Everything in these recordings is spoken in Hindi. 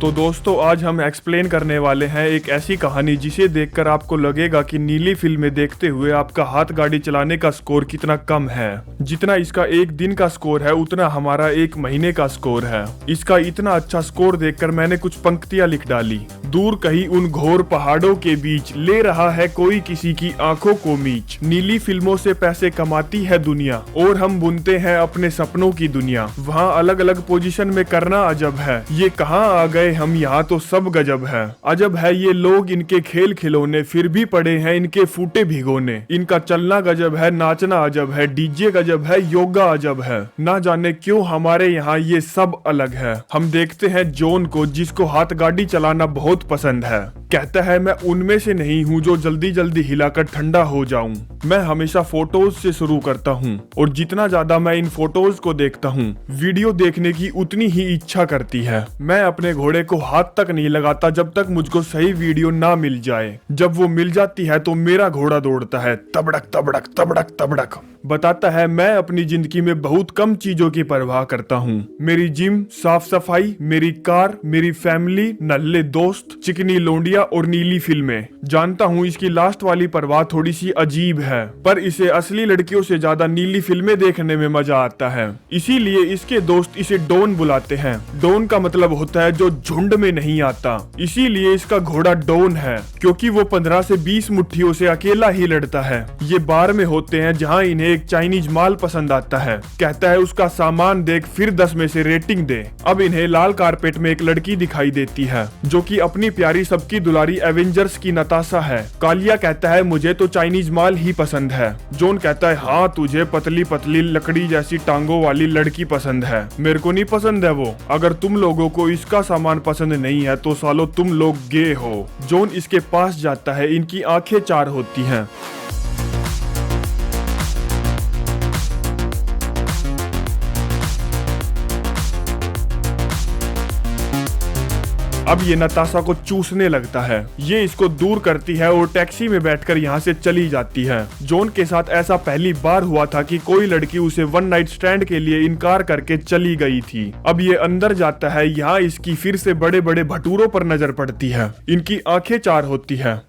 तो दोस्तों आज हम एक्सप्लेन करने वाले हैं एक ऐसी कहानी जिसे देखकर आपको लगेगा कि नीली फिल्में देखते हुए आपका हाथ गाड़ी चलाने का स्कोर कितना कम है। जितना इसका एक दिन का स्कोर है उतना हमारा एक महीने का स्कोर है। इसका इतना अच्छा स्कोर देखकर मैंने कुछ पंक्तियां लिख डाली। दूर कहीं उन घोर पहाड़ों के बीच ले रहा है कोई किसी की आंखों को मीच। नीली फिल्मों से पैसे कमाती है दुनिया और हम बुनते हैं अपने सपनों की दुनिया। वहाँ अलग अलग पोजीशन में करना अजब है, ये कहाँ आ गए हम, यहाँ तो सब गजब है। अजब है ये लोग, इनके खेल खिलौने, फिर भी पड़े हैं इनके फूटे भिगोने। इनका चलना गजब है, नाचना अजब है, डीजे गजब है, योगा अजब है। ना जाने क्यों हमारे यहाँ ये सब अलग है। हम देखते हैं जॉन को जिसको हाथ गाड़ी चलाना बहुत पसंद है। कहता है मैं उनमें से नहीं हूँ जो जल्दी जल्दी हिलाकर ठंडा हो जाऊं। मैं हमेशा फोटोज से शुरू करता हूँ और जितना ज्यादा मैं इन फोटोज को देखता हूँ वीडियो देखने की उतनी ही इच्छा करती है। मैं अपने घोड़े को हाथ तक नहीं लगाता जब तक मुझको सही वीडियो ना मिल जाए। जब वो मिल जाती है तो मेरा घोड़ा दौड़ता है, तबड़क तबड़क तबड़क तबड़क। बताता है मैं अपनी जिंदगी में बहुत कम चीजों की परवाह करता हूँ। मेरी जिम, साफ सफाई, मेरी कार, मेरी फैमिली, नल्ले दोस्त, चिकनी लोंडिया और नीली फिल्में। जानता हूँ इसकी लास्ट वाली परवाह थोड़ी सी अजीब है, पर इसे असली लड़कियों से ज्यादा नीली फिल्में देखने में मजा आता है। इसीलिए इसके दोस्त इसे डॉन बुलाते हैं। डॉन का मतलब होता है जो झुंड में नहीं आता। इसीलिए इसका घोड़ा डॉन है क्योंकि वो 15 से 20 मुट्ठियों से अकेला ही लड़ता है। ये बार में होते हैं जहाँ इन्हें एक चाइनीज माल पसंद आता है। कहता है उसका सामान देख फिर 10 में से रेटिंग दे। अब इन्हें लाल कारपेट में एक लड़की दिखाई देती है जो कि अपनी प्यारी सबकी दुलारी एवेंजर्स की नताशा है। कालिया कहता है मुझे तो चाइनीज माल ही पसंद है। जॉन कहता है हाँ तुझे पतली पतली लकड़ी जैसी टांगों वाली लड़की पसंद है, मेरे को नहीं पसंद है वो। अगर तुम लोगों को इसका सामान पसंद नहीं है तो सालो तुम लोग गे हो। जॉन इसके पास जाता है, इनकी आंखें चार होती हैं। अब ये नताशा को चूसने लगता है। ये इसको दूर करती है और टैक्सी में बैठकर यहाँ से चली जाती है। जॉन के साथ ऐसा पहली बार हुआ था कि कोई लड़की उसे वन नाइट स्टैंड के लिए इनकार करके चली गई थी। अब ये अंदर जाता है, यहाँ इसकी फिर से बड़े बड़े भटूरों पर नजर पड़ती है। इनकी आंखें चार होती है।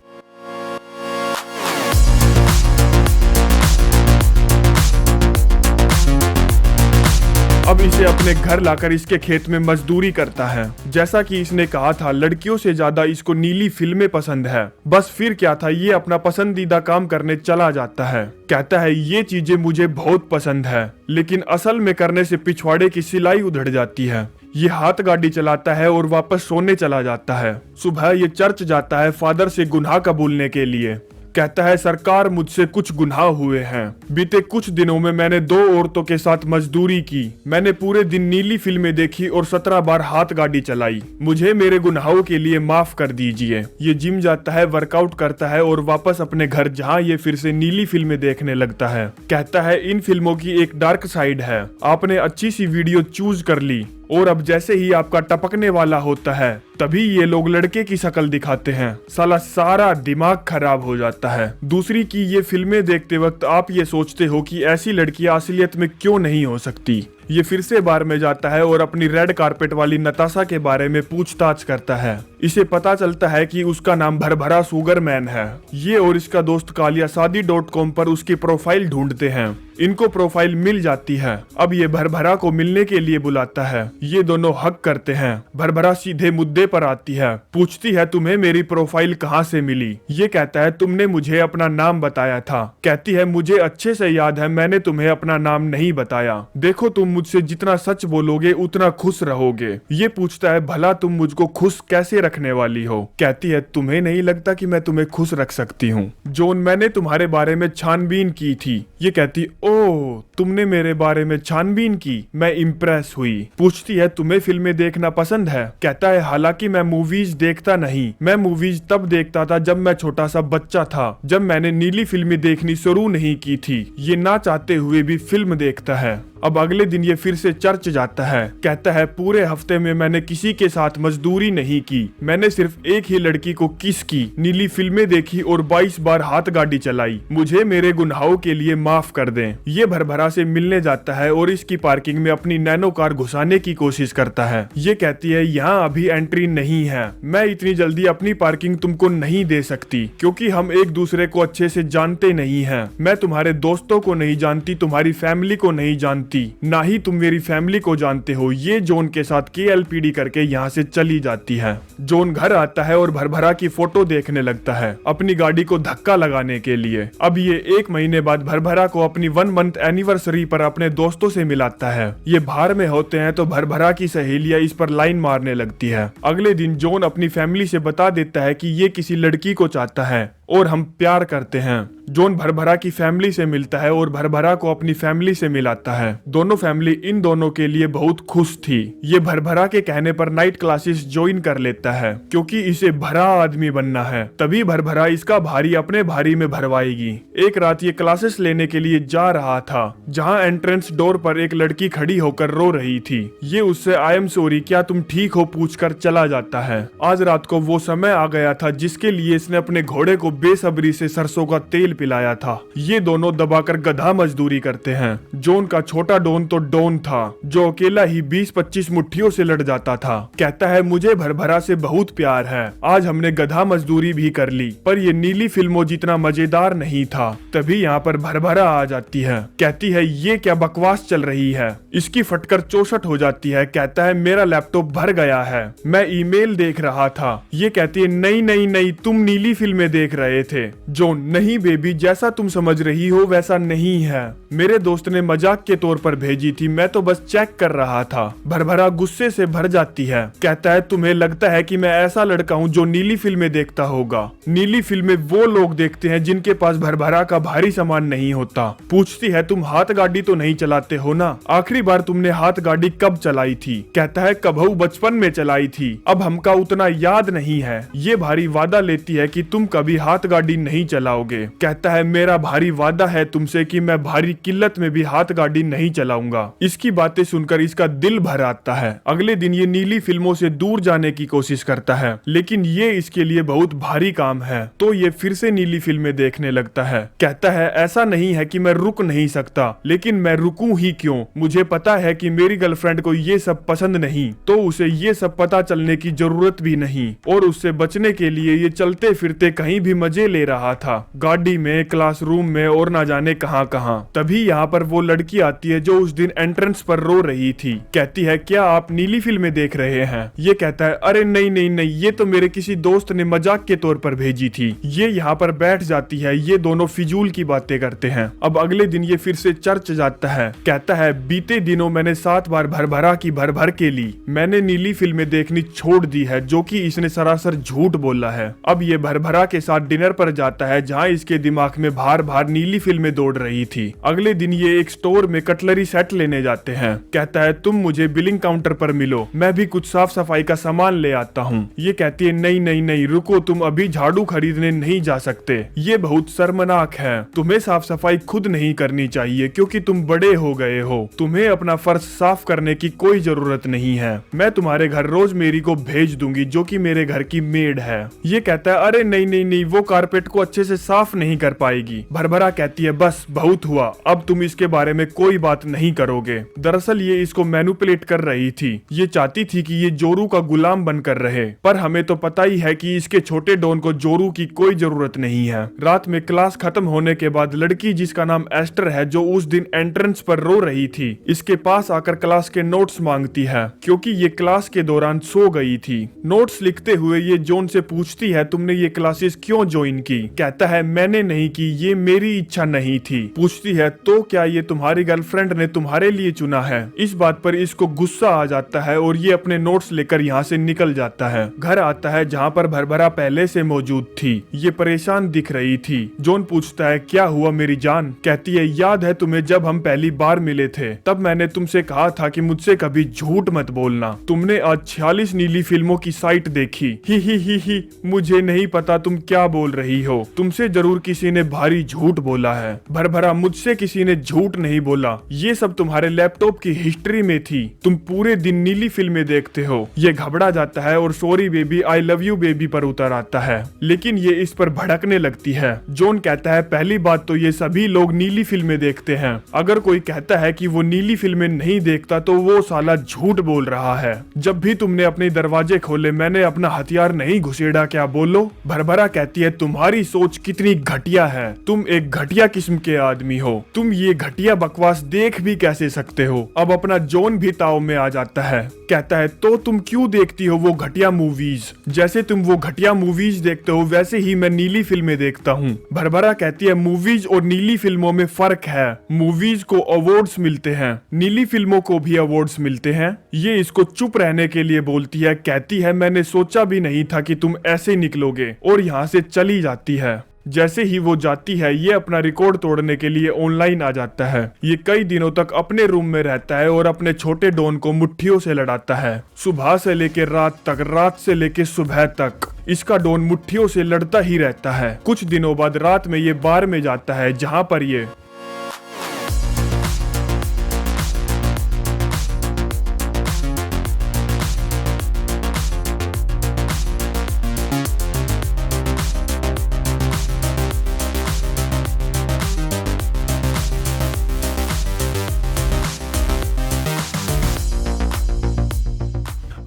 अब इसे अपने घर लाकर इसके खेत में मजदूरी करता है। जैसा कि इसने कहा था लड़कियों से ज्यादा इसको नीली फिल्में पसंद है। बस फिर क्या था, ये अपना पसंदीदा काम करने चला जाता है। कहता है ये चीजें मुझे बहुत पसंद है, लेकिन असल में करने से पिछवाड़े की सिलाई उधड़ जाती है। ये हाथ गाड़ी चलाता है और वापस सोने चला जाता है। सुबह ये चर्च जाता है फादर से गुनाह कबूलने के लिए। कहता है सरकार मुझसे कुछ गुनाह हुए हैं। बीते कुछ दिनों में मैंने 2 औरतों के साथ मजदूरी की। मैंने पूरे दिन नीली फिल्में देखी और 17 बार हाथ गाड़ी चलाई। मुझे मेरे गुनाहों के लिए माफ कर दीजिए। ये जिम जाता है, वर्कआउट करता है और वापस अपने घर जहां ये फिर से नीली फिल्में देखने लगता है। कहता है इन फिल्मों की एक डार्क साइड है। आपने अच्छी सी वीडियो चूज कर ली और अब जैसे ही आपका टपकने वाला होता है तभी ये लोग लड़के की शक्ल दिखाते हैं। साला सारा दिमाग खराब हो जाता है। दूसरी की ये फिल्में देखते वक्त आप ये सोचते हो कि ऐसी लड़कियां असलियत में क्यों नहीं हो सकती। ये फिर से बार में जाता है और अपनी रेड कारपेट वाली नताशा के बारे में पूछताछ करता है। इसे पता चलता है कि उसका नाम भरभरा सुगरमैन है। ये और इसका दोस्त कालिया शादी.com पर उसकी प्रोफाइल ढूंढते हैं। इनको प्रोफाइल मिल जाती है। अब ये भरभरा को मिलने के लिए बुलाता है। ये दोनों हक करते हैं। भरभरा सीधे मुद्दे पर आती है, पूछती है तुम्हें मेरी प्रोफाइल कहाँ से मिली। ये कहता है तुमने मुझे अपना नाम बताया था। कहती है मुझे अच्छे से याद है, मैंने तुम्हें अपना नाम नहीं बताया। देखो तुम मुझसे जितना सच बोलोगे उतना खुश रहोगे। ये पूछता है भला तुम मुझको खुश कैसे रखने वाली हो। कहती है तुम्हें नहीं लगता कि मैं तुम्हें खुश रख सकती हूँ। जॉन मैंने तुम्हारे बारे में छानबीन की थी। ये कहती ओह तुमने मेरे बारे में छानबीन की। मैं इम्प्रेस हुई। पूछती है तुम्हें फिल्में देखना पसंद है। कहता है हालांकि मैं मूवीज देखता नहीं, मैं मूवीज तब देखता था जब मैं छोटा सा बच्चा था, जब मैंने नीली फिल्में देखनी शुरू नहीं की थी। ये ना चाहते हुए भी फिल्म देखता है। अब अगले दिन ये फिर से चर्च जाता है। कहता है पूरे हफ्ते में मैंने किसी के साथ मजदूरी नहीं की, मैंने सिर्फ एक ही लड़की को किस की, नीली फिल्में देखी और 22 बार हाथ गाड़ी चलाई, मुझे मेरे गुनाहों के लिए माफ कर दें। ये भरभरा से मिलने जाता है और इसकी पार्किंग में अपनी नैनो कार घुसाने की कोशिश करता है। ये कहती है यहाँ अभी एंट्री नहीं है, मैं इतनी जल्दी अपनी पार्किंग तुमको नहीं दे सकती क्योंकि हम एक दूसरे को अच्छे से जानते नहीं हैं। मैं तुम्हारे दोस्तों को नहीं जानती, तुम्हारी फैमिली को नहीं जानती, ना ही तुम मेरी फैमिली को जानते हो। ये जॉन के साथ KLPD करके यहाँ से चली जाती है। जॉन घर आता है और भरभरा की फोटो देखने लगता है अपनी गाड़ी को धक्का लगाने के लिए। अब ये 1 महीने बाद भरभरा को अपनी 1 मंथ एनिवर्सरी पर अपने दोस्तों से मिलाता है। ये बाहर में होते हैं तो भरभरा की सहेलियां इस पर लाइन मारने लगती है। अगले दिन जॉन अपनी फैमिली से बता देता है कि ये किसी लड़की को चाहता है और हम प्यार करते हैं। जॉन भरभरा की फैमिली से मिलता है और भरभरा को अपनी फैमिली से मिलाता है। दोनों फैमिली इन दोनों के लिए बहुत खुश थी। ये भरभरा के कहने पर नाइट क्लासेस ज्वाइन कर लेता है क्योंकि इसे भरा आदमी बनना है। तभी भरभरा इसका भारी अपने भारी में भरवाएगी। एक रात ये क्लासेस लेने के लिए जा रहा था जहाँ एंट्रेंस डोर पर एक लड़की खड़ी होकर रो रही थी। ये उससे आई एम सॉरी, क्या तुम ठीक हो पूछकर चला जाता है। आज रात को वो समय आ गया था जिसके लिए इसने अपने घोड़े को बेसब्री से सरसों का तेल पिलाया था। ये दोनों दबाकर गधा मजदूरी करते हैं। जॉन का छोटा डॉन तो डॉन था जो अकेला ही 20-25 मुट्ठियों से लड़ जाता था। कहता है मुझे भरभरा से बहुत प्यार है, आज हमने गधा मजदूरी भी कर ली, पर ये नीली फिल्मों जितना मजेदार नहीं था। तभी यहाँ पर भरभरा आ जाती है। कहती है ये क्या बकवास चल रही है। इसकी फटकर 64 हो जाती है। कहता है मेरा लैपटॉप भर गया है, मैं ईमेल देख रहा था। ये कहती है नहीं नहीं नहीं, तुम नीली फिल्में देख रहे थे। जॉन नहीं बेबी, जैसा तुम समझ रही हो वैसा नहीं है, मेरे दोस्त ने मजाक के तौर पर भेजी थी, मैं तो बस चेक कर रहा था। भरभरा गुस्से से भर जाती है। कहता है तुम्हें लगता है कि मैं ऐसा लड़का हूँ जो नीली फिल्में देखता होगा। नीली फिल्में वो लोग देखते हैं जिनके पास भरभरा का भारी सामान नहीं होता। पूछती है तुम हाथ गाड़ी तो नहीं चलाते हो ना, आखिरी बार तुमने हाथ गाड़ी कब चलाई थी। कहता है कबहू बचपन में चलाई थी, अब हमका उतना याद नहीं है। ये भारी वादा लेती है कि तुम कभी हाथ गाड़ी नहीं चलाओगे। कहता है मेरा भारी वादा है तुमसे कि मैं भारी किल्लत में भी हाथ गाड़ी नहीं चलाऊंगा। इसकी बातें सुनकर इसका दिल भर आता है। अगले दिन ये नीली फिल्मों से दूर जाने की कोशिश करता है लेकिन ये इसके लिए बहुत भारी काम है, तो ये फिर से नीली फिल्में देखने लगता है। कहता है ऐसा नहीं है कि मैं रुक नहीं सकता, लेकिन मैं रुकूं ही क्यों, मुझे पता है कि मेरी गर्लफ्रेंड को ये सब पसंद नहीं, तो उसे ये सब पता चलने की जरूरत भी नहीं, और उससे बचने के लिए ये चलते फिरते कहीं भी मजे ले रहा था, गाड़ी में, क्लासरूम में और ना जाने कहां कहां। तभी यहाँ पर वो लड़की आती है जो उस दिन एंट्रेंस पर रो रही थी। कहती है क्या आप नीली फिल्में देख रहे हैं। ये कहता है अरे नहीं नहीं नहीं, ये तो मेरे किसी दोस्त ने मजाक के तौर पर भेजी थी। ये यहाँ पर बैठ जाती है। ये दोनों फिजूल की बातें करते हैं। अब अगले दिन ये फिर से चर्च जाता है। कहता है बीते दिनों मैंने 7 बार भरभरा की भर के ली, मैंने नीली फिल्में देखनी छोड़ दी है, जो कि इसने सरासर झूठ बोला है। अब ये भरभरा के साथ डिनर पर जाता है जहाँ इसके दिमाग में बार बार नीली फिल्में दौड़ रही थी। अगले दिन ये एक स्टोर में कटलरी सेट लेने जाते हैं। कहता है तुम मुझे बिलिंग काउंटर पर मिलो, मैं भी कुछ साफ सफाई का सामान ले आता हूँ। ये कहती है नहीं नहीं नहीं रुको, तुम अभी झाड़ू खरीदने नहीं जा सकते, ये बहुत शर्मनाक है, तुम्हें साफ सफाई खुद नहीं करनी चाहिए क्योंकि तुम बड़े हो गए हो, तुम्हें अपना फर्श साफ करने की कोई जरूरत नहीं है, मैं तुम्हारे घर रोज मेरी को भेज दूंगी जो कि मेरे घर की मेड है। ये कहता है अरे नहीं नहीं नहीं, वो कारपेट को अच्छे से साफ नहीं कर पाएगी। भरभरा कहती है बस बहुत हुआ, अब तुम इसके बारे में कोई बात नहीं करोगे। दरअसल ये इसको मैनिपुलेट कर रही थी। ये चाहती थी कि ये जोरू का गुलाम बनकर रहे, पर हमें तो पता ही है कि इसके छोटे डॉन को जोरू की कोई जरूरत नहीं है। रात में क्लास खत्म होने के बाद लड़की जिसका नाम एस्टर है, जो उस दिन एंट्रेंस पर रो रही थी, इसके पास आकर क्लास के नोट्स मांगती है क्योंकि ये क्लास के दौरान सो गई थी। नोट्स लिखते हुए ये जॉन से पूछती है तुमने ये क्लासेस क्यों ज्वाइन की। कहता है मैंने नहीं की, ये मेरी इच्छा नहीं थी। पूछती है तो क्या ये तुम्हारी गर्लफ्रेंड ने तुम्हारे लिए चुना है। इस बात पर इसको गुस्सा आ जाता है और ये अपने नोट्स लेकर यहाँ से निकल जाता है। घर आता है जहाँ पर भरभरा पहले से मौजूद थी। ये परेशान दिख रही थी। जॉन पूछता है क्या हुआ मेरी जान। कहती है याद है तुम्हें जब हम पहली बार मिले थे, तब मैंने तुमसे कहा था कि मुझसे कभी झूठ मत बोलना। तुमने आज 46 नीली फिल्मों की साइट देखी। ही मुझे नहीं पता तुम क्या बोल रही हो, तुमसे जरूर किसी किसी ने भारी झूठ बोला है। भरभरा मुझसे किसी ने झूठ नहीं बोला, ये सब तुम्हारे लैपटॉप की हिस्ट्री में थी। तुम पूरे दिन नीली फिल्में देखते हो। ये घबरा जाता है और sorry baby, I love you baby पर उतर आता है, लेकिन ये इस पर भड़कने लगती है। जॉन कहता है पहली बात तो ये सभी लोग नीली फिल्में देखते हैं। अगर कोई कहता है कि वो नीली फिल्में नहीं देखता तो वो साला झूठ बोल रहा है। जब भी तुमने अपने दरवाजे खोले मैंने अपना हथियार नहीं घुसेड़ा क्या, बोलो। भरभरा कहती है तुम्हारी सोच कितनी घटिया है, तुम एक घटिया किस्म के आदमी हो, तुम ये घटिया बकवास देख भी कैसे सकते हो। अब अपना जॉन भी ताव में आ जाता है, कहता है तो तुम क्यों देखती हो वो घटिया मूवीज, जैसे तुम वो घटिया मूवीज देखते हो वैसे ही मैं नीली फिल्में देखता हूँ। भरभरा कहती है मूवीज और नीली फिल्मों में फर्क है, मूवीज को अवार्ड्स मिलते हैं, नीली फिल्मों को भी अवार्ड्स मिलते हैं। ये इसको चुप रहने के लिए बोलती है, कहती है मैंने सोचा भी नहीं था कि तुम ऐसे निकलोगे, और यहाँ से चली जाती है। जैसे ही वो जाती है ये अपना रिकॉर्ड तोड़ने के लिए ऑनलाइन आ जाता है। ये कई दिनों तक अपने रूम में रहता है और अपने छोटे डॉन को मुट्ठियों से लड़ाता है। सुबह से लेके रात तक, रात से लेके सुबह तक इसका डॉन मुट्ठियों से लड़ता ही रहता है। कुछ दिनों बाद रात में ये बार में जाता है जहाँ पर ये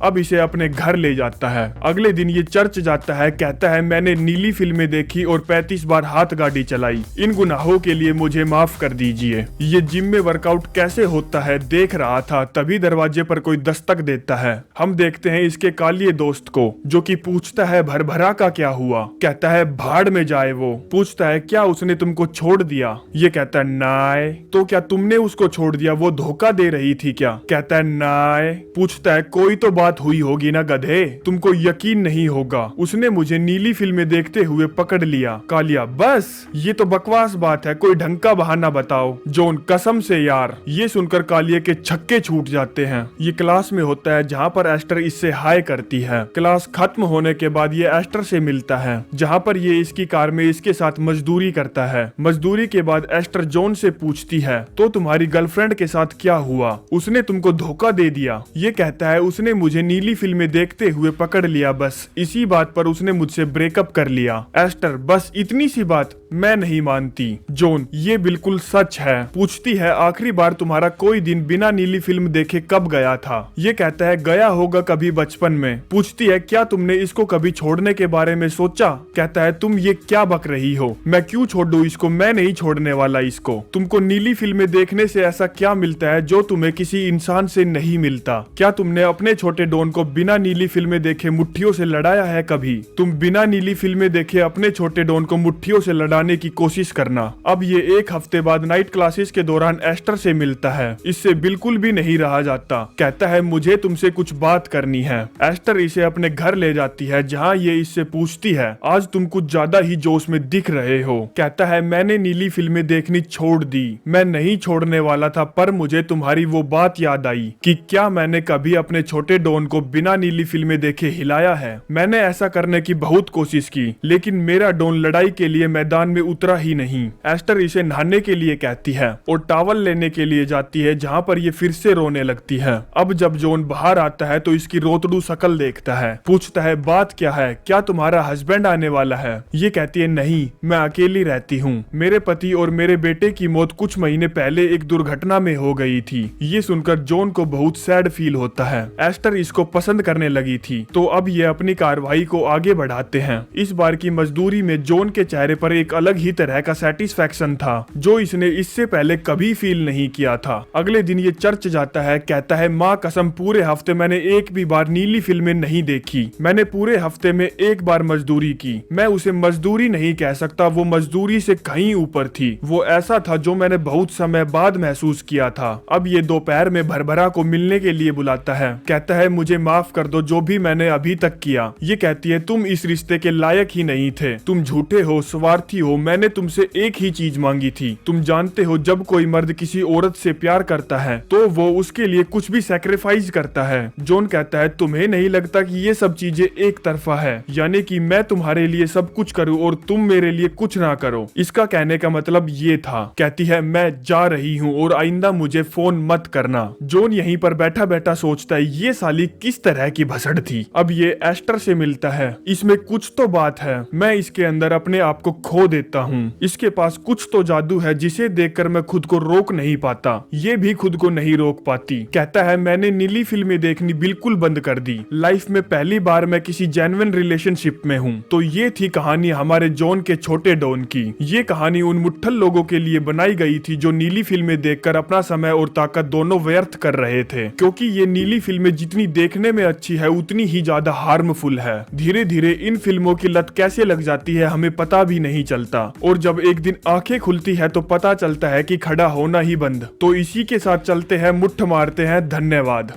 अब इसे अपने घर ले जाता है। अगले दिन ये चर्च जाता है, कहता है मैंने नीली फिल्में देखी और 35 बार हाथ गाड़ी चलाई, इन गुनाहों के लिए मुझे माफ कर दीजिए। ये जिम में वर्कआउट कैसे होता है देख रहा था, तभी दरवाजे पर कोई दस्तक देता है। हम देखते हैं इसके कालिए दोस्त को, जो कि पूछता है भरभरा का क्या हुआ। कहता है भाड़ में जाए वो। पूछता है क्या उसने तुमको छोड़ दिया। ये कहता है नाय। तो क्या तुमने उसको छोड़ दिया, वो धोखा दे रही थी क्या। कहता है नाय। पूछता है कोई तो बात हुई होगी ना गधे, तुमको यकीन नहीं होगा, उसने मुझे नीली फिल्में देखते हुए पकड़ लिया। कालिया बस ये तो बकवास बात है, कोई ढंग का बहाना बताओ। जॉन कसम से यार। ये सुनकर कालिया के छक्के छूट जाते हैं। ये क्लास में होता है जहाँ पर एस्टर इससे हाय करती है। क्लास खत्म होने के बाद ये एस्टर से मिलता है, जहाँ पर ये इसकी कार में इसके साथ मजदूरी करता है। मजदूरी के बाद एस्टर जॉन से पूछती है तो तुम्हारी गर्लफ्रेंड के साथ क्या हुआ, उसने तुमको धोखा दे दिया। ये कहता है उसने मुझे नीली फिल्में देखते हुए पकड़ लिया, बस इसी बात पर उसने मुझसे ब्रेकअप कर लिया। एस्टर बस इतनी सी बात, मैं नहीं मानती। जॉन ये बिल्कुल सच है। पूछती है आखिरी बार तुम्हारा कोई दिन बिना नीली फिल्म देखे कब गया था। ये कहता है गया होगा कभी बचपन में। पूछती है क्या तुमने इसको कभी छोड़ने के बारे में सोचा। कहता है तुम ये क्या बक रही हो, मैं क्यों छोड़ दूं इसको, मैं नहीं छोड़ने वाला इसको। तुमको नीली फिल्में देखने से ऐसा क्या मिलता है जो तुम्हें किसी इंसान से नहीं मिलता। क्या तुमने अपने छोटे डॉन को बिना नीली फिल्में देखे मुट्ठियों से लड़ाया है कभी। तुम बिना नीली फिल्में देखे अपने छोटे डॉन को मुट्ठियों से लड़ाने की कोशिश करना। अब ये एक हफ्ते बाद नाइट क्लासेस के दौरान एस्टर से मिलता है। इससे बिल्कुल भी नहीं रहा जाता। कहता है मुझे तुमसे कुछ बात करनी है। एस्टर इसे अपने घर ले जाती है, जहाँ ये इससे पूछती है आज तुम कुछ ज्यादा ही जोश में दिख रहे हो। कहता है मैंने नीली फिल्में देखनी छोड़ दी, मैं नहीं छोड़ने वाला था, पर मुझे तुम्हारी वो बात याद आई कि क्या मैंने कभी अपने छोटे डॉन को बिना नीली फिल्में देखे हिलाया है। मैंने ऐसा करने की बहुत कोशिश की, लेकिन मेरा डॉन लड़ाई के लिए मैदान में उतरा ही नहीं। एस्टर इसे नहाने के लिए कहती है और टॉवल लेने के लिए जाती है, जहाँ पर ये फिर से रोने लगती है। अब जब जॉन बाहर आता है तो इसकी रोतड़ू शकल देखता है। पूछता है बात क्या है, क्या तुम्हारा हस्बैंड आने वाला है। ये कहती है नहीं, मैं अकेली रहती हूँ, मेरे पति और मेरे बेटे की मौत कुछ महीने पहले एक दुर्घटना में हो गई थी। ये सुनकर जॉन को बहुत सैड फील होता है। एस्टर इसको पसंद करने लगी थी, तो अब ये अपनी कार्रवाई को आगे बढ़ाते हैं। इस बार की मजदूरी में जॉन के चेहरे पर एक अलग ही तरह का सेटिस्फैक्शन था, जो इसने इससे पहले कभी फील नहीं किया था। अगले दिन ये चर्च जाता है। कहता है माँ कसम पूरे हफ्ते मैंने एक भी बार नीली फिल्में नहीं देखी, मैंने पूरे हफ्ते में एक बार मजदूरी की। मैं उसे मजदूरी नहीं कह सकता, वो मजदूरी से कहीं ऊपर थी। वो ऐसा था जो मैंने बहुत समय बाद महसूस किया था। अब ये दोपहर में भरभरा को मिलने के लिए बुलाता है। कहता है मुझे माफ कर दो जो भी मैंने अभी तक किया। ये कहती है तुम इस रिश्ते के लायक ही नहीं थे, तुम झूठे हो, स्वार्थी हो, मैंने तुमसे एक ही चीज मांगी थी। तुम जानते हो जब कोई मर्द किसी औरत से प्यार करता है तो वो उसके लिए कुछ भी सैक्रिफाइस करता है। जॉन कहता है तुम्हें नहीं लगता कि ये सब चीजें एक तरफा है, यानी कि मैं तुम्हारे लिए सब कुछ करूं और तुम मेरे लिए कुछ ना करो। इसका कहने का मतलब ये था। कहती है मैं जा रही हूँ और आइंदा मुझे फोन मत करना। जॉन यहीं पर बैठा बैठा सोचता है ये साली किस तरह की भसड़ थी। अब ये एस्टर से मिलता है, इसमें कुछ तो बात है, मैं इसके अंदर अपने आप को खो देता हूँ। इसके पास कुछ तो जादू है जिसे देखकर मैं खुद को रोक नहीं पाता, ये भी खुद को नहीं रोक पाती। कहता है मैंने नीली फिल्में देखनी बिल्कुल बंद कर दी, लाइफ में पहली बार मैं किसी जेन्युइन रिलेशनशिप में हूँ। तो ये थी कहानी हमारे जॉन के छोटे डॉन की। ये कहानी उन मुट्ठल लोगों के लिए बनाई गई थी जो नीली फिल्में देखकर अपना समय और ताकत दोनों व्यर्थ कर रहे थे, क्योंकि ये नीली फिल्में जितनी देखने में अच्छी है उतनी ही ज्यादा हार्मफुल है। धीरे धीरे इन फिल्मों की लत कैसे लग जाती है हमें पता भी नहीं चलता, और जब एक दिन आंखें खुलती है तो पता चलता है कि खड़ा होना ही बंद। तो इसी के साथ चलते हैं, मुट्ठ मारते हैं। धन्यवाद।